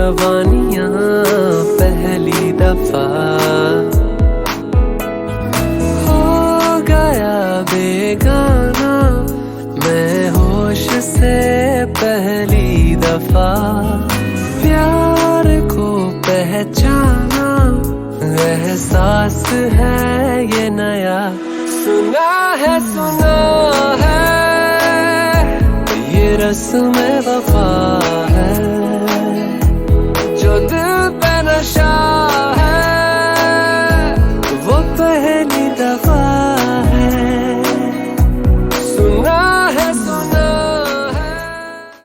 जवानियां पहली दफा हो गया बेगाना मैं होश से पहली दफा प्यार को पहचाना एहसास है ये नया सुना है ये रस्म वफा है जो दिल पे नशा है वो पहली दफा